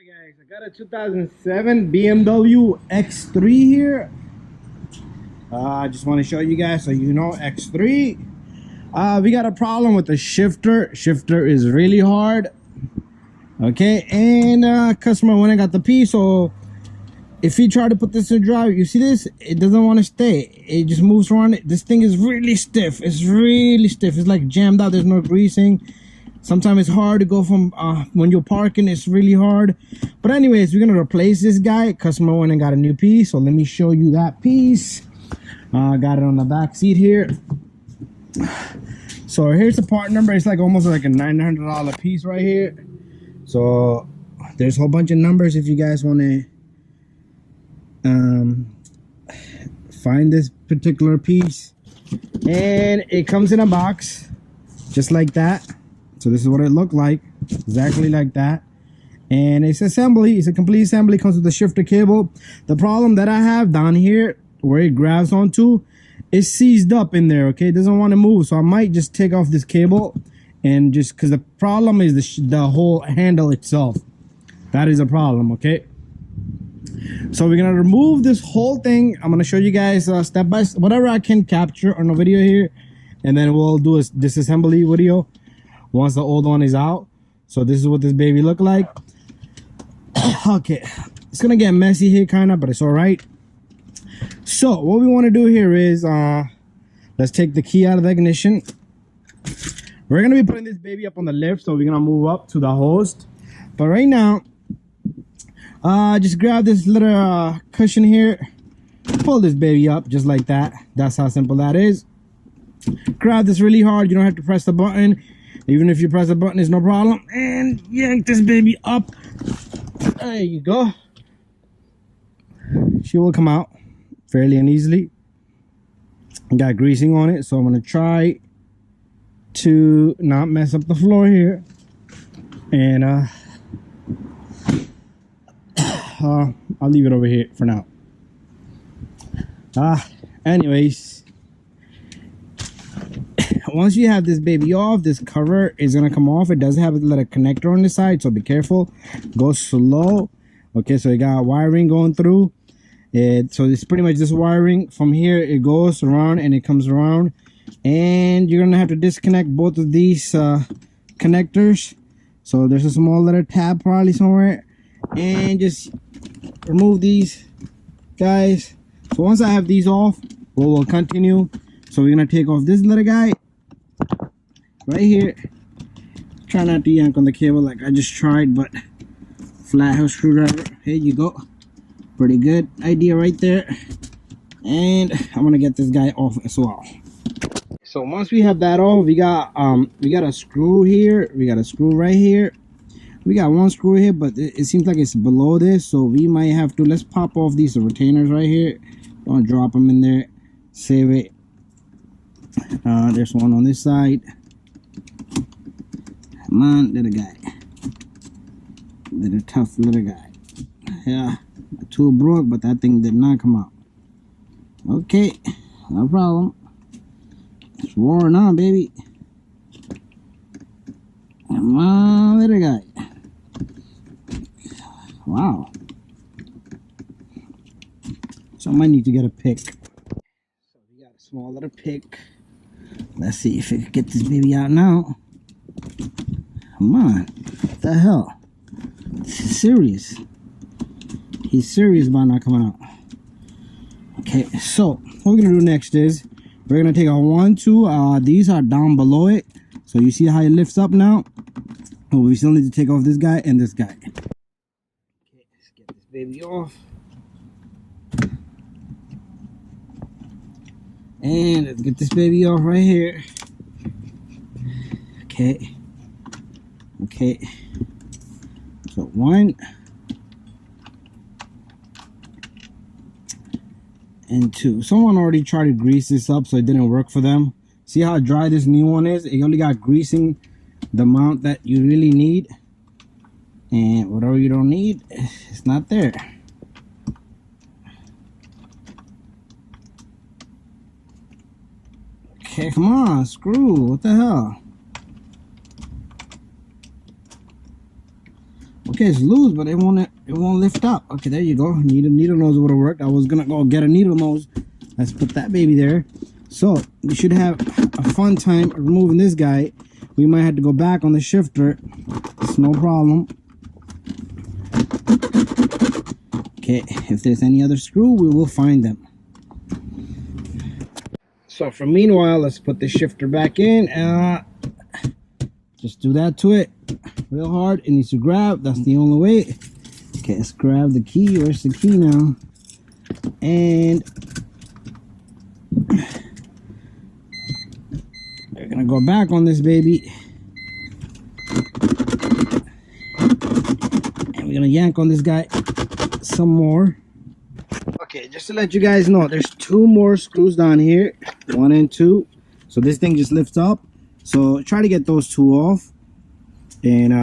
Alright guys, I got a 2007 BMW X3 here. I just want to show you guys so you know X3. We got a problem with the shifter. Shifter is really hard. Okay, and customer went and got the piece. So if you try to put this in drive, you see this? It doesn't want to stay. It just moves around. This thing is really stiff. It's really stiff. It's like jammed out. There's no greasing. Sometimes it's hard to go from when you're parking. It's really hard. But anyways, we're gonna replace this guy. Customer went and got a new piece. So let me show you that piece. Got it on the back seat here. So here's the part number. It's like almost like a $900 piece right here. So there's a whole bunch of numbers if you guys want to find this particular piece. And it comes in a box just like that. So this is what it looked like, exactly like that. And it's assembly. It's a complete assembly. Comes with the shifter cable. The problem that I have down here where it grabs onto, it's seized up in there. Okay, it doesn't want to move. So I might just take off this cable and just because the problem is the whole handle itself. That is a problem. Okay. So we're gonna remove this whole thing. I'm gonna show you guys step by step, whatever I can capture on the video here, and then we'll do a disassembly video once the old one is out. So this is what this baby look like. Okay, it's gonna get messy here kind of, but it's all right. So what we want to do here is let's take the key out of the ignition. We're gonna be putting this baby up on the lift, so we're gonna move up to the host. But right now, just grab this little cushion here, pull this baby up just like that. That's how simple that is. Grab this really hard. You don't have to press the button. Even if you press the button, it's no problem. And yank this baby up. There you go. She will come out fairly and easily. Got greasing on it, so I'm gonna try to not mess up the floor here. And I'll leave it over here for now. Anyways, once you have this baby off, this cover is gonna come off. It does have a little connector on the side, so be careful. Go slow. Okay, so you got wiring going through it. So it's pretty much this wiring. From here it goes around and it comes around, and you're gonna have to disconnect both of these connectors. So there's a small little tab probably somewhere, and just remove these guys. So once I have these off, we'll continue. So we're gonna take off this little guy right here. Try not to yank on the cable like I just tried, but flathead screwdriver. Here you go. Pretty good idea right there. And I'm gonna get this guy off as well. So once we have that off, we got a screw here. We got a screw right here. We got one screw here, but it seems like it's below this, so we might have to. Let's pop off these retainers right here. Don't drop them in there. Save it. There's one on this side. Come on, little guy. Little tough little guy. Yeah, the tool broke, but that thing did not come out. Okay, no problem. It's roaring on, baby. Come on, little guy. Wow. So I might need to get a pick. So we got a small little pick. Let's see if I can get this baby out now. Come on. What the hell? This is serious. He's serious about not coming out. Okay, so what we're gonna do next is we're gonna take our 1, 2. These are down below it. So you see how it lifts up now? Oh, we still need to take off this guy and this guy. Okay, let's get this baby off. And let's get this baby off right here. Okay. Okay. So 1 and 2. Someone already tried to grease this up, so it didn't work for them. See how dry this new one is? It only got greasing the amount that you really need. And whatever you don't need, it's not there. Okay, come on, screw. What the hell? Okay, it's loose, but it won't lift up. Okay, there you go. Needle nose would have worked. I was gonna go get a needle nose. Let's put that baby there. So we should have a fun time removing this guy. We might have to go back on the shifter. It's no problem. Okay, if there's any other screw, we will find them. So for meanwhile, let's put the shifter back in. Just do that to it real hard. It needs to grab. That's the only way. Okay, let's grab the key. Where's the key now? And we're gonna go back on this baby. And we're gonna yank on this guy some more. Okay, just to let you guys know, there's 2 more screws down here, 1 and 2. So this thing just lifts up. So try to get those 2 off. And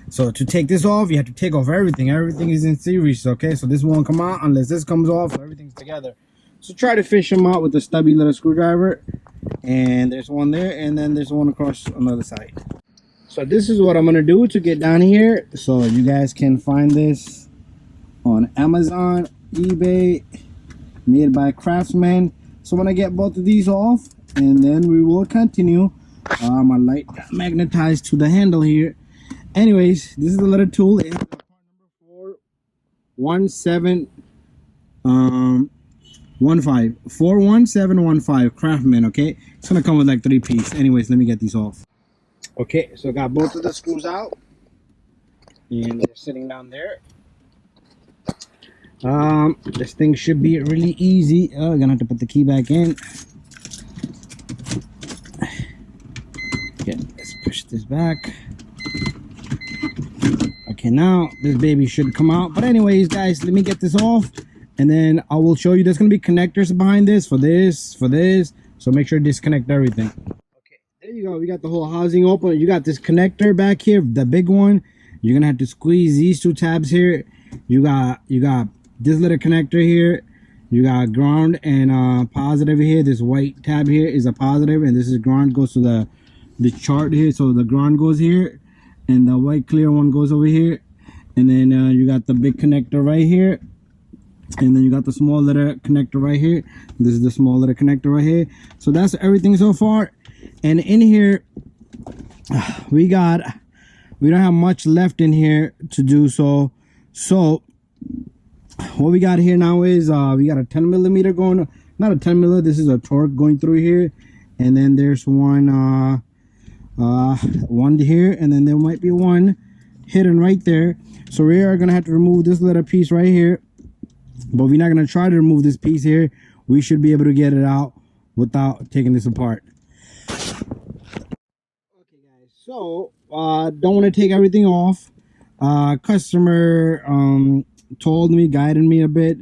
so to take this off, you have to take off everything. Everything is in series, okay? So this won't come out unless this comes off. So everything's together. So try to fish them out with a stubby little screwdriver. And there's one there, and then there's one across on the other side. So this is what I'm gonna do to get down here. So you guys can find this on Amazon, eBay, made by Craftsman. So when I get both of these off, and then we will continue. My light magnetized to the handle here. Anyways, this is the little tool. It has a part number 41715 Craftsman. Okay, it's gonna come with like 3 pieces. Anyways, let me get these off. Okay, so I got both of the screws out, and they're sitting down there. This thing should be really easy. I'm gonna have to put the key back in. Okay, let's push this back. Okay, now this baby should come out. But anyways, guys, let me get this off, and then I will show you. There's gonna be connectors behind this for this. So make sure to disconnect everything. Okay, there you go. We got the whole housing open. You got this connector back here, the big one. You're gonna have to squeeze these 2 tabs here. You got this little connector here. You got ground and positive here. This white tab here is a positive, and this is ground, goes to the chart here. So the ground goes here, and the white clear one goes over here. And then you got the big connector right here, and then you got the small little connector right here. This is the small little connector right here. So that's everything so far. And in here we don't have much left in here to do. So what we got here now is we got a 10 millimeter going, not a 10 millimeter, this is a torque going through here. And then there's one here, and then there might be one hidden right there. So we are gonna have to remove this little piece right here, but we're not gonna try to remove this piece here. We should be able to get it out without taking this apart. Okay guys, so don't want to take everything off. Customer told me, guided me a bit.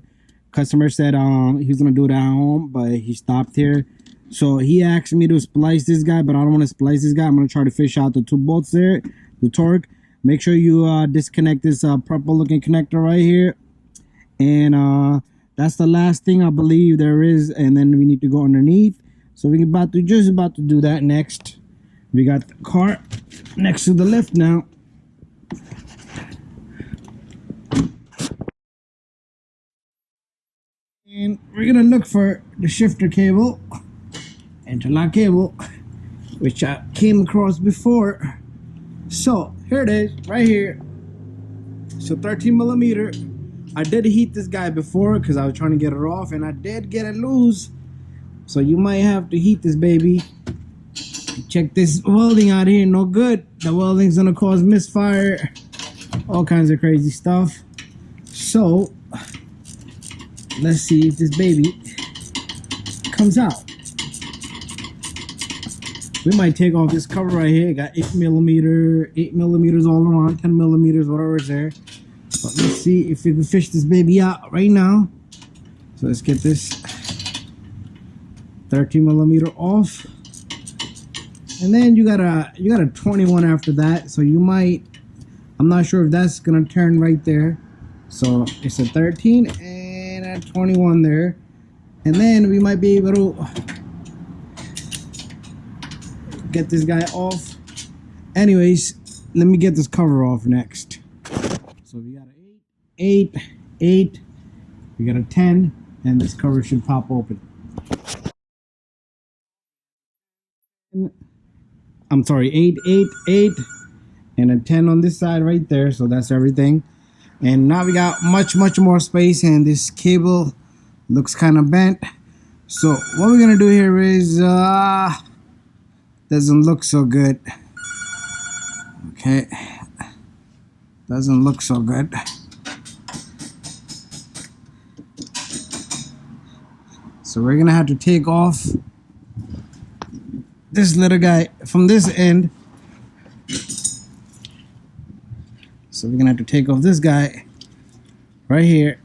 Customer said he was gonna do it at home, but he stopped here. So he asked me to splice this guy, but I don't want to splice this guy. I'm gonna try to fish out the 2 bolts there, the torque. Make sure you disconnect this purple looking connector right here, and that's the last thing I believe there is. And then we need to go underneath. So we're just about to do that next. We got the cart next to the lift now. And we're gonna look for the shifter cable, interlock cable, which I came across before. So here it is, right here. So 13 millimeter. I did heat this guy before because I was trying to get it off, and I did get it loose. So you might have to heat this baby. Check this welding out here, no good. The welding's gonna cause misfire, all kinds of crazy stuff. So let's see if this baby comes out. We might take off this cover right here. It got 8 millimeters all around, 10 millimeters, whatever is there. But let's see if we can fish this baby out right now. So let's get this 13 millimeter off. And then you got a 21 after that. So you might, I'm not sure if that's gonna turn right there. So it's a 13 and a 21 there. And then we might be able to get this guy off. Anyways, let me get this cover off next. So we got an 8, 8, we got a 10, and this cover should pop open. I'm sorry, 8, 8, 8, and a 10 on this side right there. So that's everything. And now we got much more space, and this cable looks kind of bent. So what we're gonna do here is doesn't look so good. Okay, doesn't look so good. So we're gonna have to take off this little guy from this end. So we're gonna have to take off this guy right here.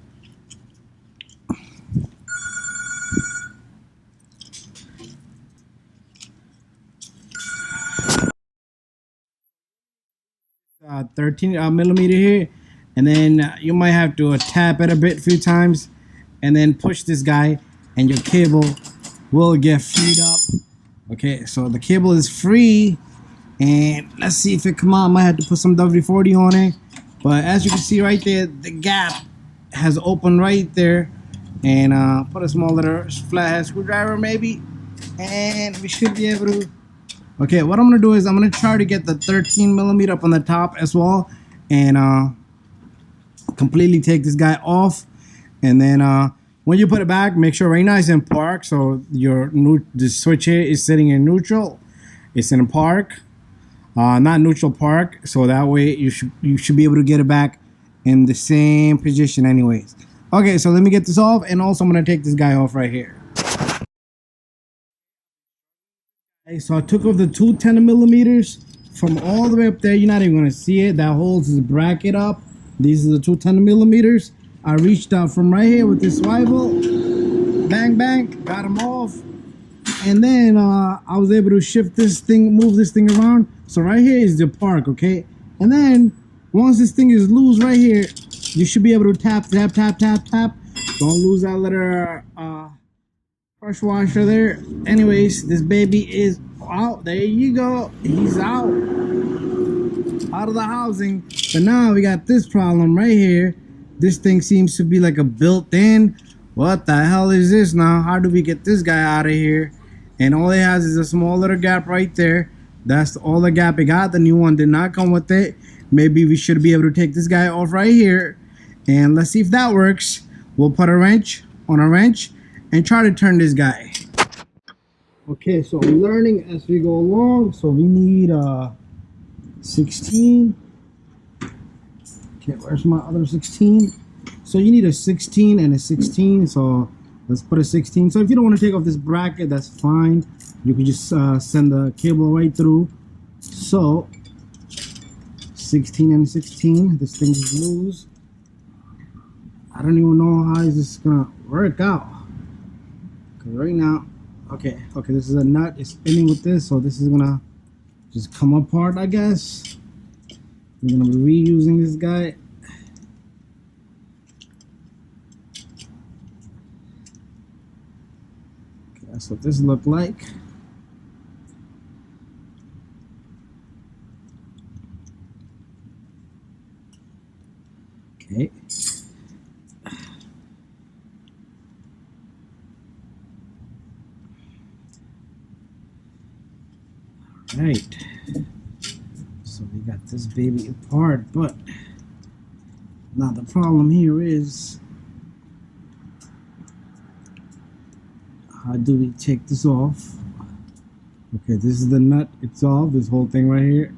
Uh, 13 millimeter here, and then you might have to tap it a bit, few times, and then push this guy, and your cable will get freed up. Okay, so the cable is free, and let's see if it come out. I might have to put some WD-40 on it, but as you can see right there, the gap has opened right there, and put a small little flathead screwdriver maybe, and we should be able to. Okay, what I'm gonna do is I'm gonna try to get the 13 millimeter up on the top as well, and completely take this guy off. And then when you put it back, make sure right now it's in park. So the switch here is sitting in neutral. It's in park, not neutral park. So that way you should be able to get it back in the same position, anyways. Okay, so let me get this off, and also I'm gonna take this guy off right here. Okay, so I took off the two 10 millimeters from all the way up there. You're not even gonna see it. That holds this bracket up. These are the two 10 millimeters. I reached out from right here with this swivel, bang bang, got them off, and then I was able to shift this thing, move this thing around. So right here is the park, okay? And then once this thing is loose right here, you should be able to tap, tap, tap, tap, tap. Don't lose that little brush washer there. Anyways, this baby is out. There you go. He's out of the housing. But now we got this problem right here. This thing seems to be like a built-in. What the hell is this now? How do we get this guy out of here? And all it has is a small little gap right there. That's all the gap it got. The new one did not come with it. Maybe we should be able to take this guy off right here, and let's see if that works. We'll put a wrench on a wrench and try to turn this guy. Okay, so I'm learning as we go along. So we need 16. Okay, where's my other 16? So you need a 16 and a 16. So let's put a 16. So if you don't want to take off this bracket, that's fine. You can just send the cable right through. So 16 and 16. This thing is loose. I don't even know how is this gonna work out. Cause right now, okay, this is a nut. It's spinning with this, so this is gonna just come apart, I guess. We're gonna be reusing this guy. Okay, that's what this looked like. Okay. Right, so we got this baby apart, but now the problem here is, how do we take this off? Okay, this is the nut. It's off, this whole thing right here.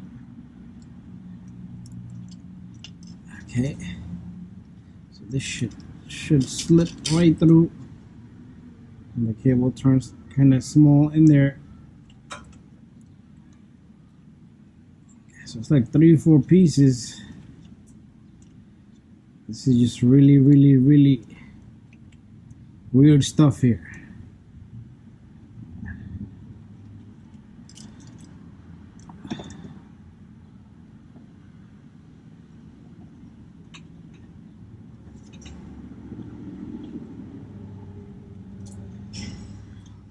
Okay, so this should slip right through, and the cable turns kind of small in there. So it's like 3 or 4 pieces. This is just really weird stuff here.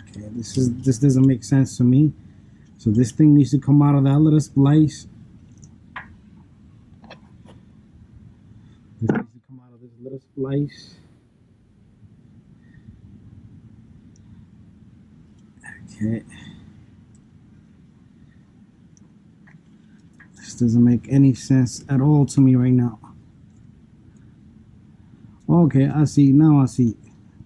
Okay, this doesn't make sense to me. So this thing needs to come out of that little splice. out of this little splice. Okay. This doesn't make any sense at all to me right now. Okay, I see. Now I see.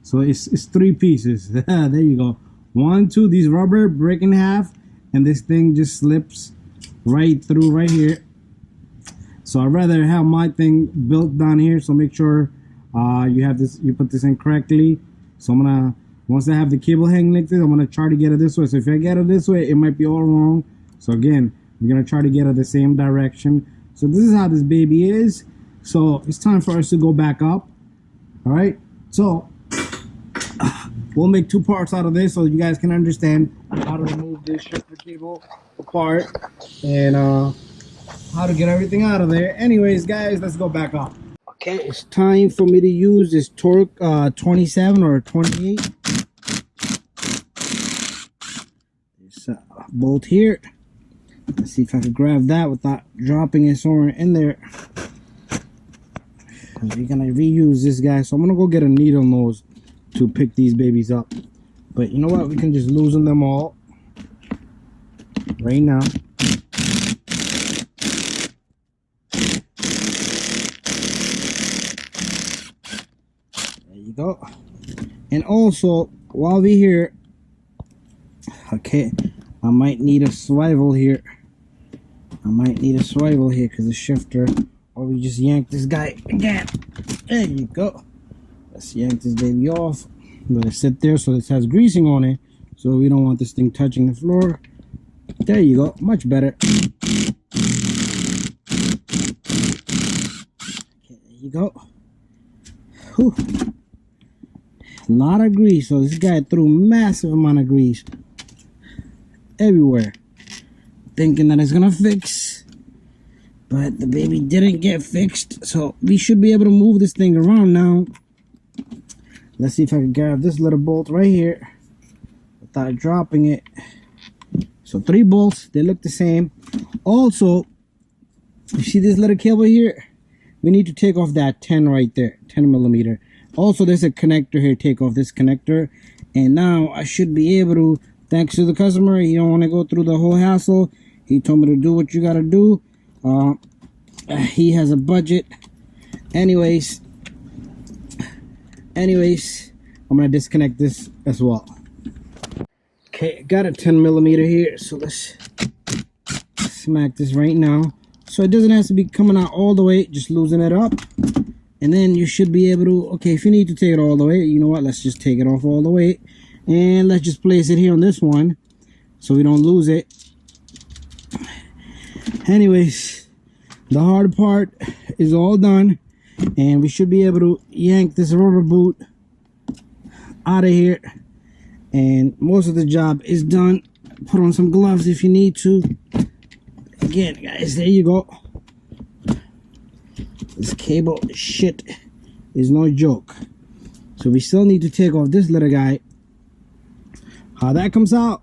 So it's 3 pieces. There you go. 1, 2. These rubber break in half, and this thing just slips right through right here. So I'd rather have my thing built down here. So make sure you have this. You put this in correctly. So I'm gonna, once I have the cable hanging like this, I'm gonna try to get it this way. So if I get it this way, it might be all wrong. So again, I'm gonna try to get it the same direction. So this is how this baby is. So it's time for us to go back up. All right, so we'll make 2 parts out of this so you guys can understand how to remove this shifter cable apart and how to get everything out of there. Anyways, guys, let's go back up. Okay, it's time for me to use this torque 27 or 28. This bolt here. Let's see if I can grab that without dropping it somewhere in there. We're gonna reuse this guy, so I'm gonna go get a needle nose to pick these babies up. But you know what? We can just loosen them all right now. There you go. And also, while we're here, okay, I might need a swivel here. Because the shifter. Or we just yank this guy again. There you go. Let's yank this baby off. Let it sit there so this has greasing on it. So we don't want this thing touching the floor. There you go. Much better. Okay, there you go. Whew. A lot of grease. So this guy threw massive amount of grease everywhere, thinking that it's gonna fix. But the baby didn't get fixed, so we should be able to move this thing around now. Let's see if I can grab this little bolt right here without dropping it. So 3 bolts, they look the same. Also, you see this little cable here? We need to take off that 10 right there, 10 millimeter. Also, there's a connector here, take off this connector. And now I should be able to, thanks to the customer, he don't want to go through the whole hassle. He told me to do what you gotta do. He has a budget. Anyways, I'm gonna disconnect this as well. Okay, got a 10 millimeter here, so let's smack this right now. So it doesn't have to be coming out all the way, just loosen it up. And then you should be able to, okay, if you need to take it all the way, you know what, let's just take it off all the way. And let's just place it here on this one so we don't lose it. Anyways, the hard part is all done, and we should be able to yank this rubber boot out of here, and most of the job is done. Put on some gloves if you need to. Again, guys, there you go. This cable shit is no joke. So we still need to take off this little guy. How that comes out,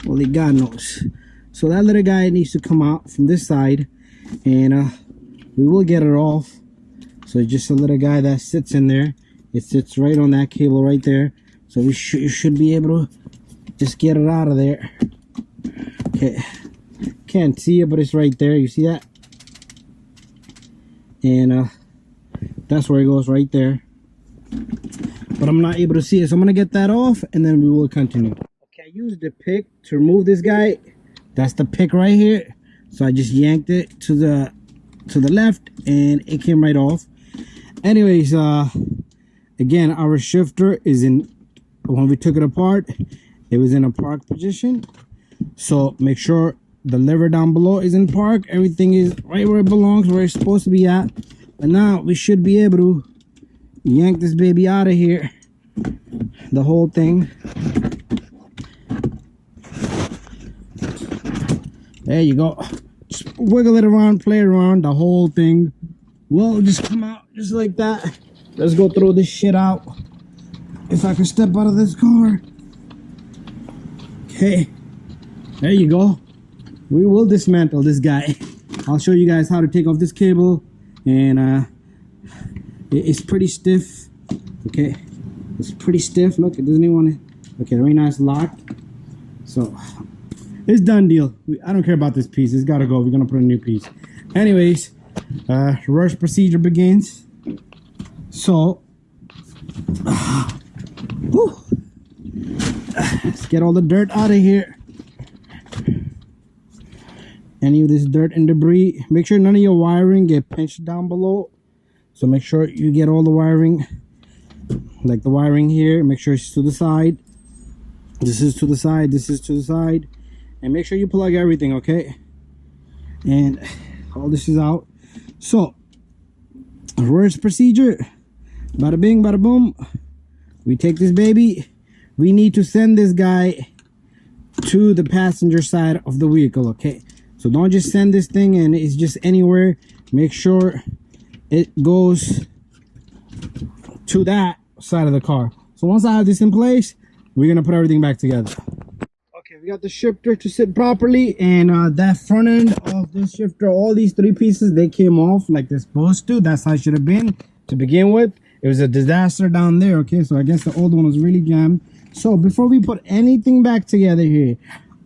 only God knows. So that little guy needs to come out from this side, and we will get it off. So it's just a little guy that sits in there. It sits right on that cable right there. So you should be able to just get it out of there. Okay, can't see it, but it's right there. You see that? And that's where it goes, right there. But I'm not able to see it, so I'm gonna get that off, and then we will continue. Okay, I used the pick to remove this guy. That's the pick right here. So I just yanked it to the left, and it came right off. Anyways, again, our shifter is in, when we took it apart, it was in a park position. So make sure the lever down below is in park. Everything is right where it belongs, where it's supposed to be at. And now we should be able to yank this baby out of here, the whole thing. There you go. Just wiggle it around, play around, the whole thing will just come out just like that. Let's go throw this shit out. If I can step out of this car. Okay, there you go. We will dismantle this guy. I'll show you guys how to take off this cable and It's pretty stiff. Okay, it's pretty stiff. Look, it doesn't even want to. Okay, right now it's locked. So it's done deal. I don't care about this piece. It's gotta go. We're gonna put a new piece. Anyways, reverse procedure begins. So let's get all the dirt out of here. Any of this dirt and debris. Make sure none of your wiring get pinched down below. So make sure you get all the wiring, like the wiring here. Make sure it's to the side. This is to the side. This is to the side. And make sure you plug everything, okay? And all this is out. So, reverse procedure. Bada bing, bada boom. We take this baby. We need to send this guy to the passenger side of the vehicle, okay? So don't just send this thing and it's just anywhere. Make sure it goes to that side of the car. So once I have this in place, we're gonna put everything back together. Okay, we got the shifter to sit properly, and that front end of this shifter, all these three pieces, they came off like they're supposed to. That's how it should have been to begin with. It was a disaster down there. Okay, so I guess the old one was really jammed. So before we put anything back together here,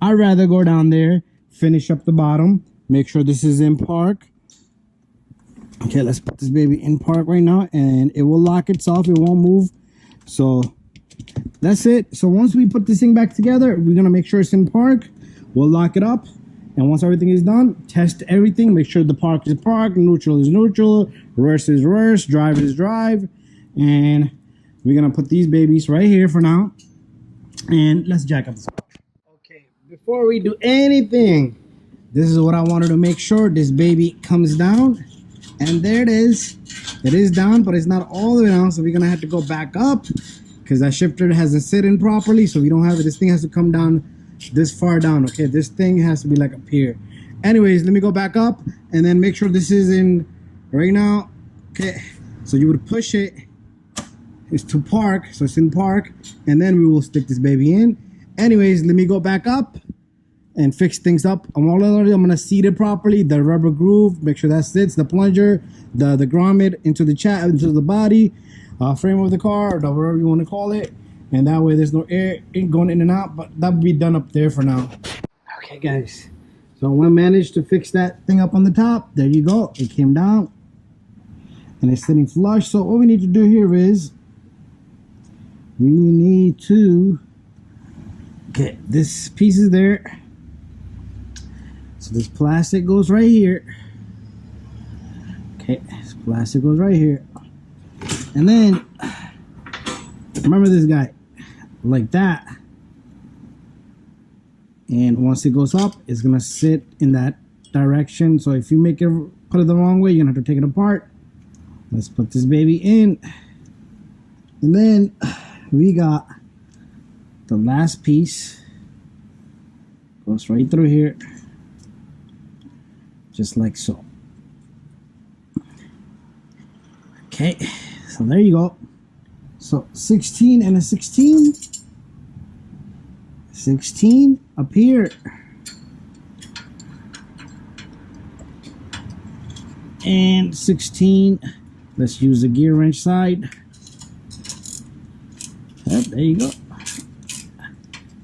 I'd rather go down there, finish up the bottom, make sure this is in park. Okay, let's put this baby in park right now, and it will lock itself. It won't move. So that's it. So once we put this thing back together, we're gonna make sure it's in park. We'll lock it up, and once everything is done, test everything. Make sure the park is park, neutral is neutral, reverse is reverse, drive is drive. And we're gonna put these babies right here for now, and let's jack up this car. Okay, before we do anything, this is what I wanted to make sure. This baby comes down, and there it is. It is down, but it's not all the way down, so we're gonna have to go back up because that shifter hasn't sit in properly. So we don't have it. This thing has to come down this far down. Okay, this thing has to be like up here. Anyways, let me go back up and then make sure this is in right now. Okay, so you would push it. It's to park, so it's in park, and then we will stick this baby in. Anyways, let me go back up and fix things up. I'm gonna seat it properly, the rubber groove, make sure that sits, the plunger, the grommet into the body, frame of the car, or whatever you want to call it, and that way there's no air going in and out. But that will be done up there for now. Okay, guys, so I managed to fix that thing up on the top. There you go. It came down, and it's sitting flush. So what we need to do here is we need to get this piece is there. So this plastic goes right here. Okay, this plastic goes right here. And then, remember this guy, like that. And once it goes up, it's gonna sit in that direction. So if you put it the wrong way, you're gonna have to take it apart. Let's put this baby in. And then we got the last piece. Goes right through here. Just like so. Okay, so there you go. So 16 and a 16. 16 up here. And 16. Let's use the gear wrench side. Yep, there you go.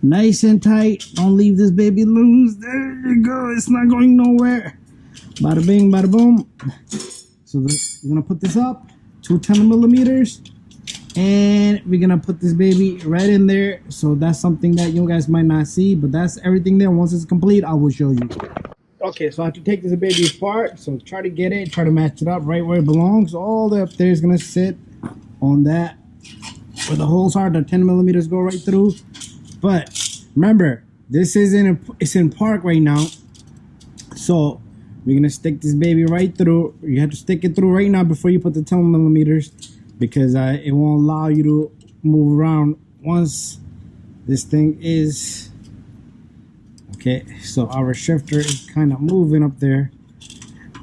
Nice and tight. Don't leave this baby loose. There you go. It's not going nowhere. Bada bing, bada boom. So we're gonna put this up to 10 millimeters, and we're gonna put this baby right in there. So that's something that you guys might not see, but that's everything there. Once it's complete, I will show you. Okay, so I have to take this baby apart. So try to get it, try to match it up right where it belongs. All the way up there is gonna sit on that where the holes are. The 10 millimeters go right through. But remember, this it's in park right now. So we're gonna stick this baby right through. You have to stick it through right now before you put the 10 millimeters, because it won't allow you to move around once this thing is okay. So our shifter is kind of moving up there,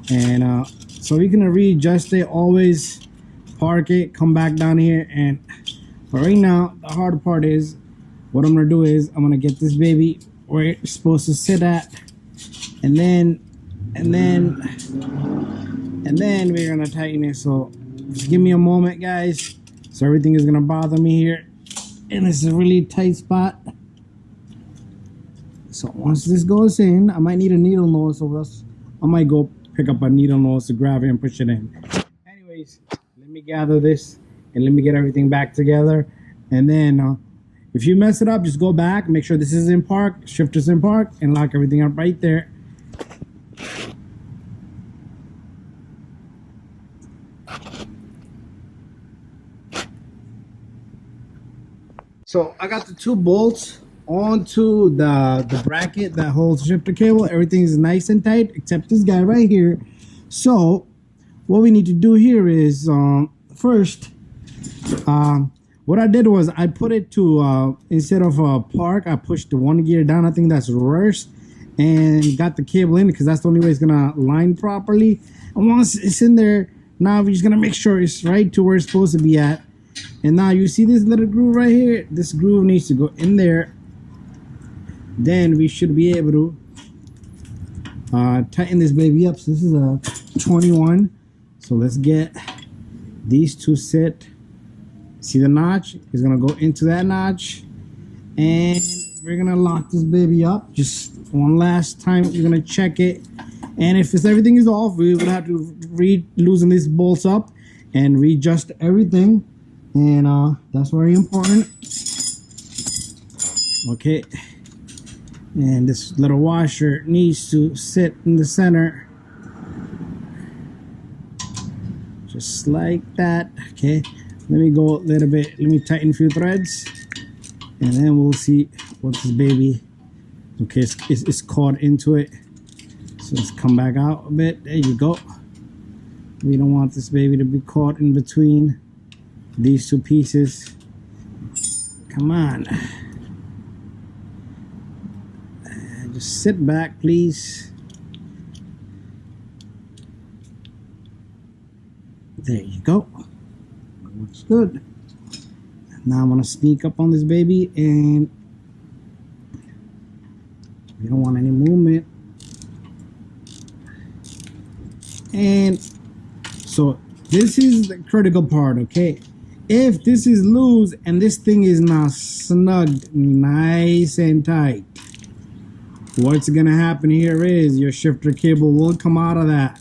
and so we're gonna readjust it. Always park it, come back down here, and but right now the hard part is what I'm gonna do is I'm gonna get this baby where it's supposed to sit at, and then we're gonna tighten it. So just give me a moment, guys. So everything is gonna bother me here, and this is a really tight spot. So once this goes in, I might need a needle nose, so I might go pick up a needle nose to grab it and push it in. Anyways, let me gather this and let me get everything back together. And then if you mess it up, just go back, make sure this is in park, shifter's in park, and lock everything up right there. So I got the 2 bolts onto the bracket that holds the shifter cable. Everything is nice and tight except this guy right here. So what we need to do here is first, what I did was I put it to instead of park, I pushed the 1 gear down. I think that's reverse, and got the cable in because that's the only way it's gonna line properly. And once it's in there, now we're just gonna make sure it's right to where it's supposed to be at. And now you see this little groove right here. This groove needs to go in there. Then we should be able to tighten this baby up. So this is a 21. So let's get these 2 set. See the notch? It's gonna go into that notch, and we're gonna lock this baby up. Just one last time, we're gonna check it. And if everything is off, we will have to loosen these bolts up and readjust everything. And that's very important. Okay. And this little washer needs to sit in the center. Just like that. Okay. Let me go a little bit. Let me tighten a few threads. And then we'll see what this baby. Okay, it's caught into it. So let's come back out a bit. There you go. We don't want this baby to be caught in between these 2 pieces. Come on. Just sit back, please. There you go. Looks good. Now I'm gonna sneak up on this baby, and we don't want any movement. And so this is the critical part, okay? If this is loose and this thing is not snugged nice and tight, what's gonna happen here is your shifter cable will come out of that.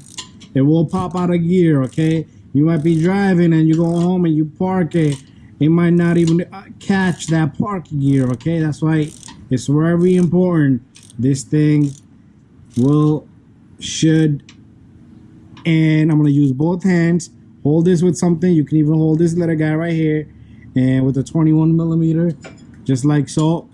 It will pop out of gear, okay? You might be driving and you go home and you park it. It might not even catch that park gear, okay? That's why it's very important. This thing should, and I'm gonna use both hands. Hold this with something. You can even hold this little guy right here, and with a 21mm, just like so,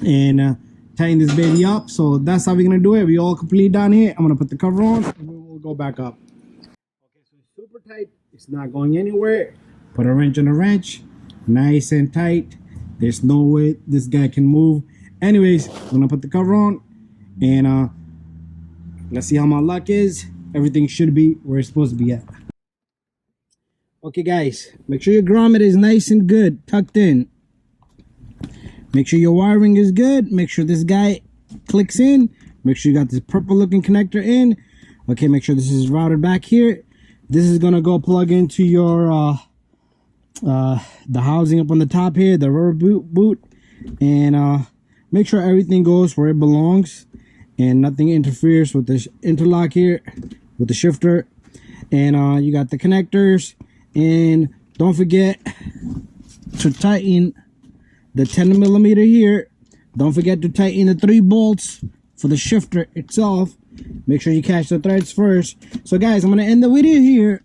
and tighten this baby up. So that's how we're gonna do it. We all complete down here. I'm gonna put the cover on, and we'll go back up. Okay, so it's super tight. It's not going anywhere. Put a wrench on a wrench, nice and tight. There's no way this guy can move. Anyways, I'm gonna put the cover on, and let's see how my luck is. Everything should be where it's supposed to be at. Okay guys, make sure your grommet is nice and good, tucked in. Make sure your wiring is good. Make sure this guy clicks in. Make sure you got this purple looking connector in. Okay, make sure this is routed back here. This is gonna go plug into your the housing up on the top here, the rubber boot, and make sure everything goes where it belongs and nothing interferes with the interlock here with the shifter. And you got the connectors, and don't forget to tighten the 10mm here. Don't forget to tighten the 3 bolts for the shifter itself. Make sure you catch the threads first. So guys, I'm gonna end the video here,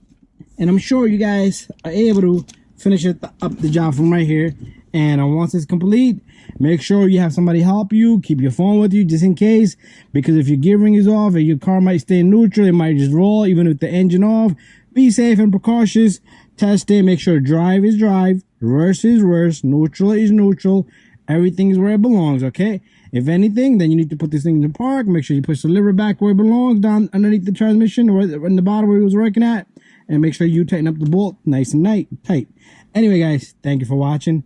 and I'm sure you guys are able to finish up the job from right here. And once it's complete, make sure you have somebody help you. Keep your phone with you just in case, because if your gear ring is off and your car might stay neutral, it might just roll even with the engine off. Be safe and precautious. Test it. Make sure drive is drive, reverse is reverse, neutral is neutral. Everything is where it belongs, okay? If anything, then you need to put this thing in the park. Make sure you push the lever back where it belongs, down underneath the transmission or in the bottom where it was working at. And make sure you tighten up the bolt nice and tight. Anyway, guys, thank you for watching.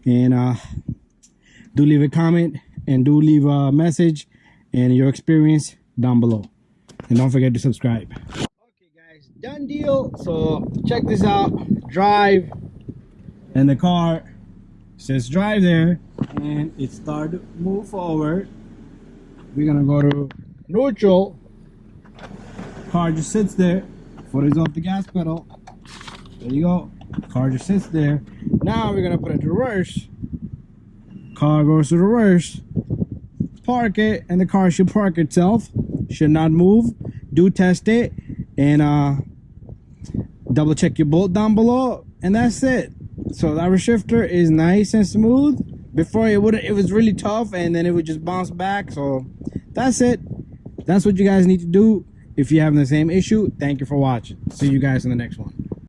And do leave a comment and do leave a message and your experience down below. And don't forget to subscribe. Okay, guys, done deal. So check this out. Drive, and the car says drive there, and it started to move forward. We're gonna go to neutral. Car just sits there. Foot is off the gas pedal. There you go. Car just sits there. Now we're gonna put it to reverse. Car goes to reverse. Park it, and the car should park itself. Should not move. Do test it, and double check your bolt down below, and that's it. So the hour shifter is nice and smooth. Before it was really tough, and then it would just bounce back. So that's it. That's what you guys need to do if you're having the same issue. Thank you for watching. See you guys in the next one.